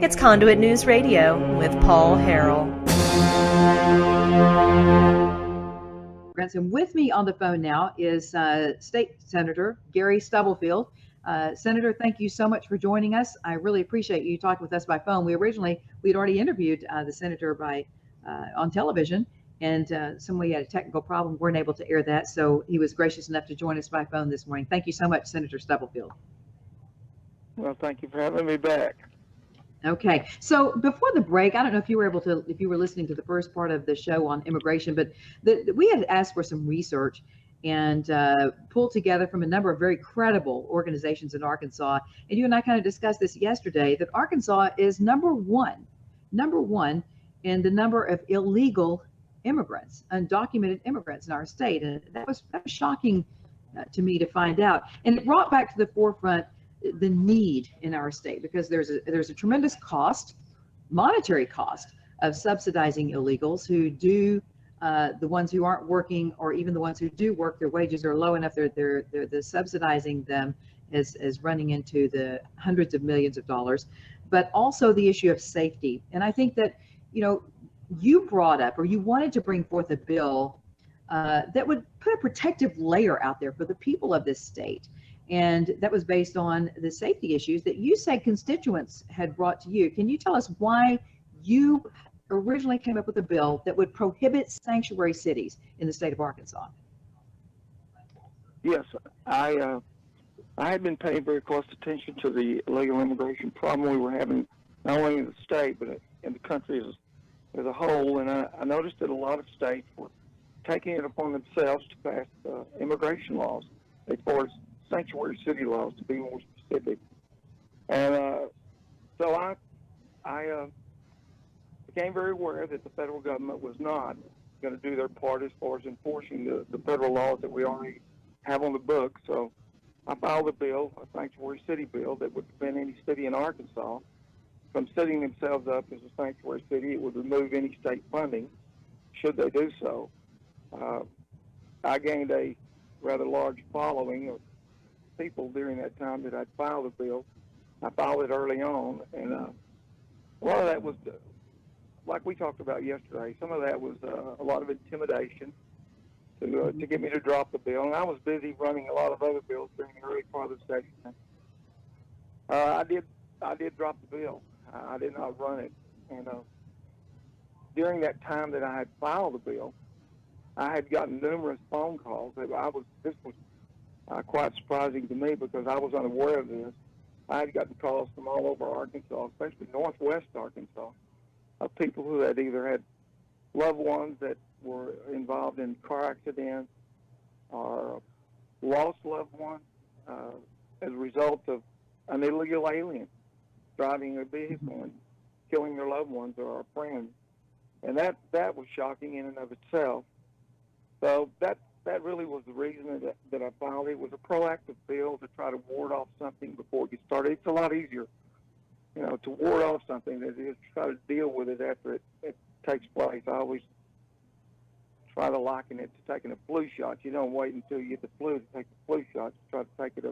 It's Conduit News Radio with Paul Harrell. And with me on the phone now is State Senator Gary Stubblefield. Senator, thank you so much for joining us. I really appreciate you talking with us by phone. We'd already interviewed the senator on television, and somebody had a technical problem, weren't able to air that, so he was gracious enough to join us by phone this morning. Thank you so much, Senator Stubblefield. Well, thank you for having me back. Okay, so before the break, I don't know if you were listening to the first part of the show on immigration, but we had asked for some research and pulled together from a number of very credible organizations in Arkansas. And you and I kind of discussed this yesterday, that Arkansas is number one in the number of illegal immigrants, undocumented immigrants in our state. And that was shocking to me to find out. And it brought back to the forefront the need in our state, because there's a tremendous monetary cost of subsidizing illegals who do, the ones who aren't working, or even the ones who do work, their wages are low enough, they're subsidizing them is running into the hundreds of millions of dollars. But also the issue of safety. And I think that, you brought up, or you wanted to bring forth a bill that would put a protective layer out there for the people of this state. And that was based on the safety issues that you said constituents had brought to you. Can you tell us why you originally came up with a bill that would prohibit sanctuary cities in the state of Arkansas? Yes, I had been paying very close attention to the illegal immigration problem we were having, not only in the state, but in the country as a whole. And I noticed that a lot of states were taking it upon themselves to pass immigration laws, as far as sanctuary city laws, to be more specific. And so I became very aware that the federal government was not going to do their part as far as enforcing the federal laws that we already have on the books. So I filed a bill, a sanctuary city bill, that would prevent any city in Arkansas from setting themselves up as a sanctuary city. It would remove any state funding, should they do so. I gained a rather large following of people during that time that I'd filed the bill. I filed it early on, and a lot of that was, like we talked about yesterday, some of that was a lot of intimidation to get me to drop the bill. And I was busy running a lot of other bills during the early part of the session. I did drop the bill. I did not run it. And during that time that I had filed the bill, I had gotten numerous phone calls. This was quite surprising to me, because I was unaware of this. I had gotten calls from all over Arkansas, especially northwest Arkansas, of people who had either had loved ones that were involved in car accidents or lost loved ones as a result of an illegal alien driving a vehicle and killing their loved ones or our friends. And that was shocking in and of itself. So that really was the reason that I filed it. It was a proactive bill to try to ward off something before it gets started. It's a lot easier, to ward off something than it is to try to deal with it after it takes place. I always try to liken it to taking a flu shot. You don't wait until you get the flu to take the flu shot. You try to take it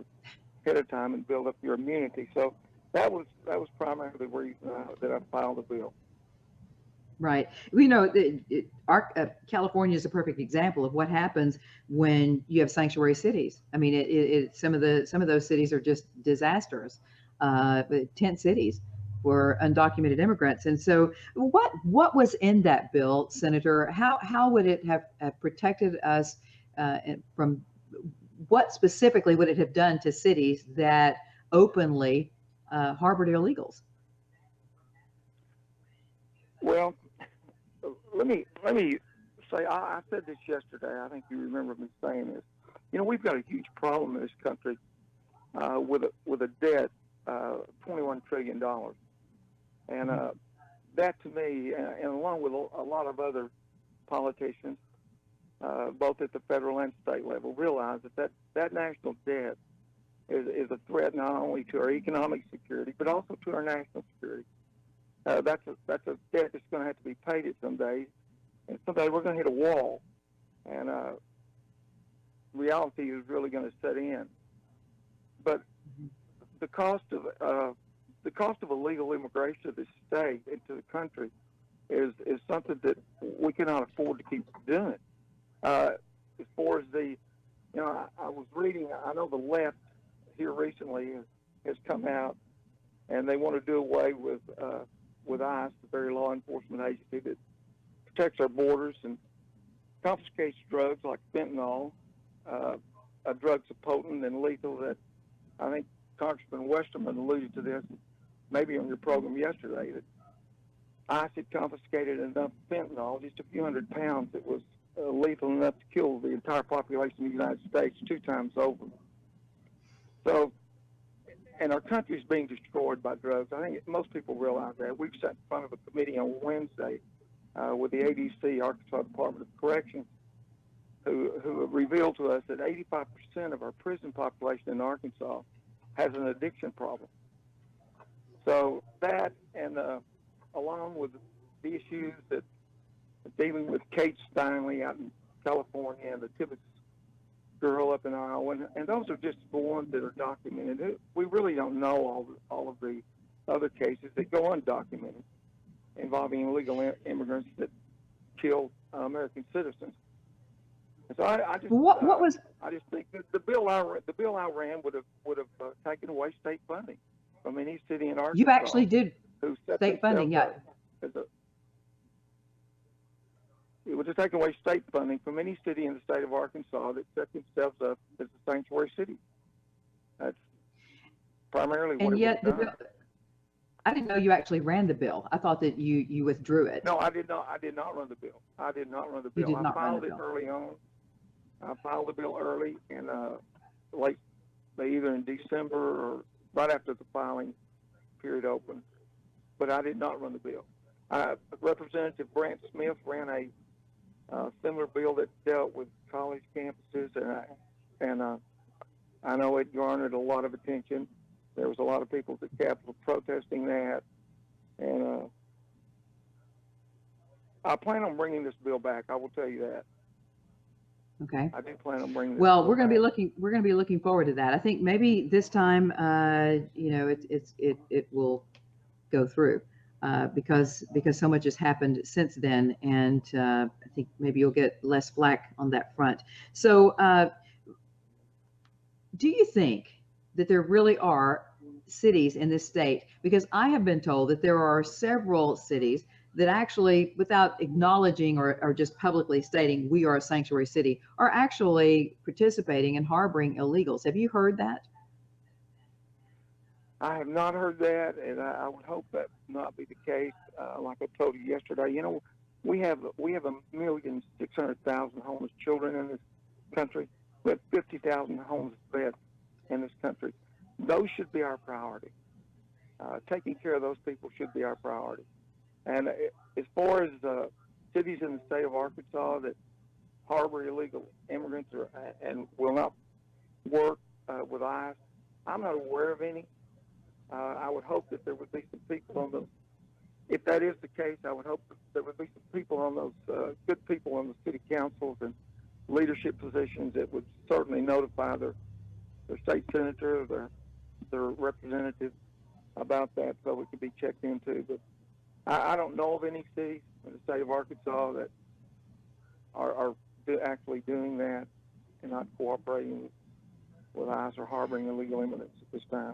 ahead of time and build up your immunity. So that was primarily the reason that I filed the bill. Right. California is a perfect example of what happens when you have sanctuary cities. I mean, some of those cities are just disastrous, tent cities for undocumented immigrants. And so, what was in that bill, Senator? How would it have protected us from? What specifically would it have done to cities that openly harbored illegals? Well, let me say, I said this yesterday. I think you remember me saying this. We've got a huge problem in this country with a debt of $21 trillion. And that, to me, and along with a lot of other politicians, both at the federal and state level, realize that national debt is a threat not only to our economic security, but also to our national security. That's a debt that's going to have to be paid at some day, and someday we're going to hit a wall, and reality is really going to set in. But the cost of the cost of illegal immigration to the state, into the country, is something that we cannot afford to keep doing. As far as I was reading, I know the left here recently has come out, and they want to do away with ICE, the very law enforcement agency that protects our borders and confiscates drugs like fentanyl, drugs so potent and lethal that I think Congressman Westerman alluded to this maybe on your program yesterday, that ICE had confiscated enough fentanyl, just a few hundred pounds, that was lethal enough to kill the entire population of the United States 2 times over. So, and our country is being destroyed by drugs. I think most people realize that. We've sat in front of a committee on Wednesday with the ADC, Arkansas Department of Corrections, who revealed to us that 85% of our prison population in Arkansas has an addiction problem. So that, and along with the issues that dealing with Kate Steinley out in California and the Tibbetts girl up in Iowa, and those are just the ones that are documented. We really don't know all of the other cases that go undocumented involving illegal immigrants that kill American citizens. And so I just think that the bill I ran would have taken away state funding from any city in Arkansas. You actually did state funding, yeah. It would have taken away state funding from any city in the state of Arkansas that set themselves up as a sanctuary city. That's primarily what it would have done. I didn't know you actually ran the bill. I thought that you withdrew it. No, I did not run the bill. I did not run the bill. I filed it early on. I filed the bill early, and either in December or right after the filing period opened. But I did not run the bill. Representative Brant Smith ran a similar bill that dealt with college campuses, and I know it garnered a lot of attention. There was a lot of people at the Capitol protesting that, and I plan on bringing this bill back. I will tell you that. Okay. I do plan on bringing this Well, bill we're going to back. be looking. We're going to be looking forward to that. I think maybe this time, it will go through. Because so much has happened since then, and I think maybe you'll get less flack on that front. So, do you think that there really are cities in this state? Because I have been told that there are several cities that actually, without acknowledging or just publicly stating we are a sanctuary city, are actually participating and harboring illegals. Have you heard that? I have not heard that, and I would hope that not be the case. Like I told you yesterday, we have 1,600,000 homeless children in this country. We have 50,000 homeless vets in this country. Those should be our priority. Taking care of those people should be our priority. And as far as cities in the state of Arkansas that harbor illegal immigrants and will not work with ICE, I'm not aware of any. I would hope that there would be some people on those. If that is the case, I would hope that there would be some people on those, good people on the city councils and leadership positions that would certainly notify their state senator, their representative about that, so it could be checked into. But I don't know of any cities in the state of Arkansas that are actually doing that and not cooperating with ICE or harboring illegal immigrants at this time.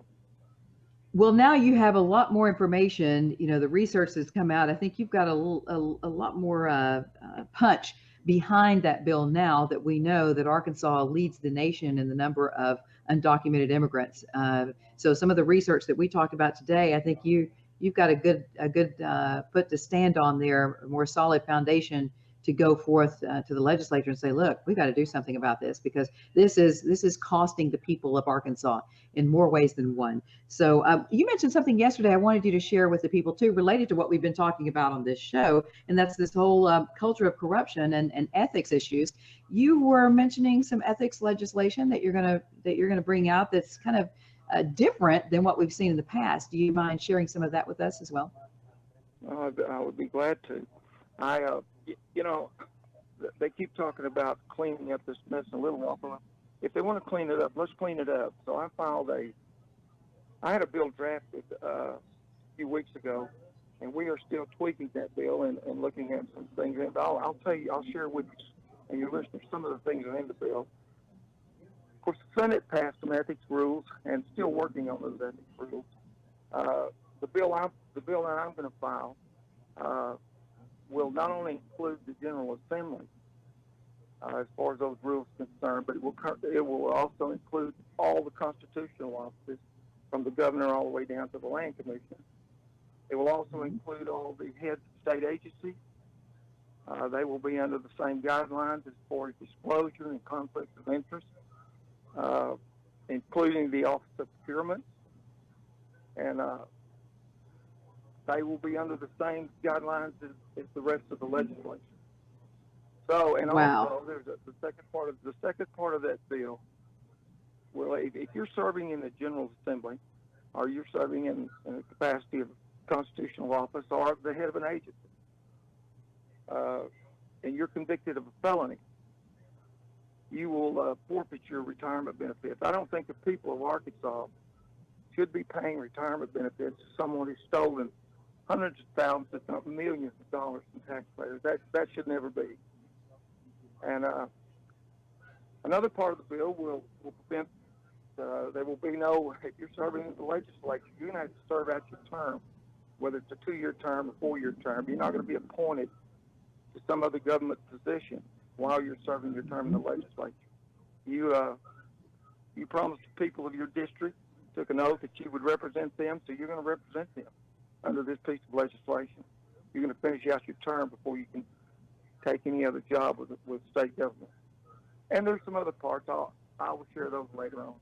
Well, now you have a lot more information. The research that's come out. I think you've got a lot more punch behind that bill now that we know that Arkansas leads the nation in the number of undocumented immigrants. So some of the research that we talked about today, I think you've got a good foot to stand on there, a more solid foundation to go forth to the legislature and say, look, we've got to do something about this, because this is costing the people of Arkansas in more ways than one. So you mentioned something yesterday I wanted you to share with the people too, related to what we've been talking about on this show, and that's this whole culture of corruption and ethics issues. You were mentioning some ethics legislation that you're gonna bring out that's kind of different than what we've seen in the past. Do you mind sharing some of that with us as well? I would be glad to. They keep talking about cleaning up this mess in Little Rock. If they want to clean it up, let's clean it up. So I filed I had a bill drafted a few weeks ago, and we are still tweaking that bill and looking at some things. And I'll tell you, I'll share with you and your listeners some of the things that are in the bill. Of course, the Senate passed some ethics rules and still working on those ethics rules. The bill that I'm going to file will not only include the General Assembly as far as those rules are concerned, but it will also include all the constitutional offices from the governor all the way down to the land commissioner. It will also include all the heads of state agencies. They will be under the same guidelines as far as disclosure and conflict of interest, including the Office of Procurement. And they will be under the same guidelines as the rest of the legislation. So, and also, there's the second part of that bill. Well, if you're serving in the General Assembly, or you're serving in the capacity of constitutional office or the head of an agency, and you're convicted of a felony, you will forfeit your retirement benefits. I don't think the people of Arkansas should be paying retirement benefits to someone who's stolen hundreds of thousands, if not millions of dollars from taxpayers. That should never be. And another part of the bill will prevent, there will be no, if you're serving in the legislature, you're going to have to serve out your term, whether it's a 2-year term or 4-year term. You're not going to be appointed to some other government position while you're serving your term in the legislature. You promised the people of your district, took an oath that you would represent them, so you're going to represent them under this piece of legislation. You're going to finish out your term before you can take any other job with state government. And there's some other parts. I will share those later on.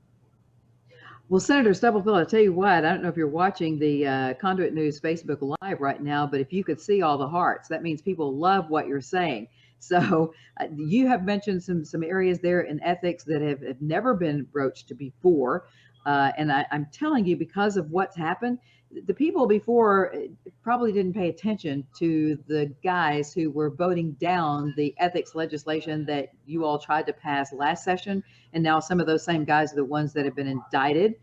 Well, Senator Stubblefield, I'll tell you what, I don't know if you're watching the Conduit News Facebook Live right now, but if you could see all the hearts, that means people love what you're saying. So you have mentioned some areas there in ethics that have never been broached before. And I'm telling you, because of what's happened, the people before probably didn't pay attention to the guys who were voting down the ethics legislation that you all tried to pass last session. And now some of those same guys are the ones that have been indicted.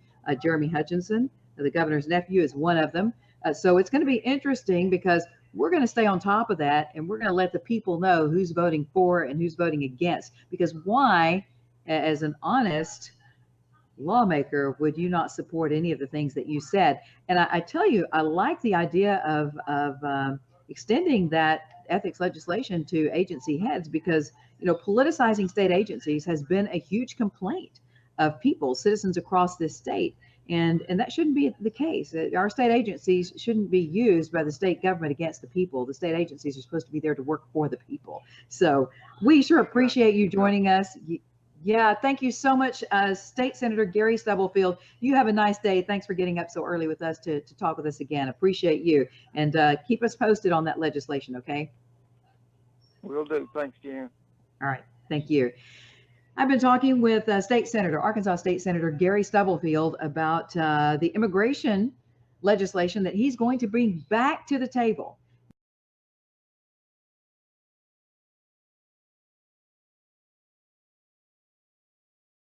Jeremy Hutchinson, the governor's nephew, is one of them. So it's going to be interesting because we're going to stay on top of that, and we're going to let the people know who's voting for and who's voting against. Because why, as an honest lawmaker, would you not support any of the things that you said? And I tell you, I like the idea of extending that ethics legislation to agency heads, because politicizing state agencies has been a huge complaint of people, citizens across this state, and that shouldn't be the case. Our state agencies shouldn't be used by the state government against the people. The state agencies are supposed to be there to work for the people. So we sure appreciate you joining us. Yeah, thank you so much, State Senator Gary Stubblefield. You have a nice day. Thanks for getting up so early with us to talk with us again. Appreciate you. And keep us posted on that legislation, okay? Will do. Thanks, Jan. All right. Thank you. I've been talking with Arkansas State Senator Gary Stubblefield about the immigration legislation that he's going to bring back to the table.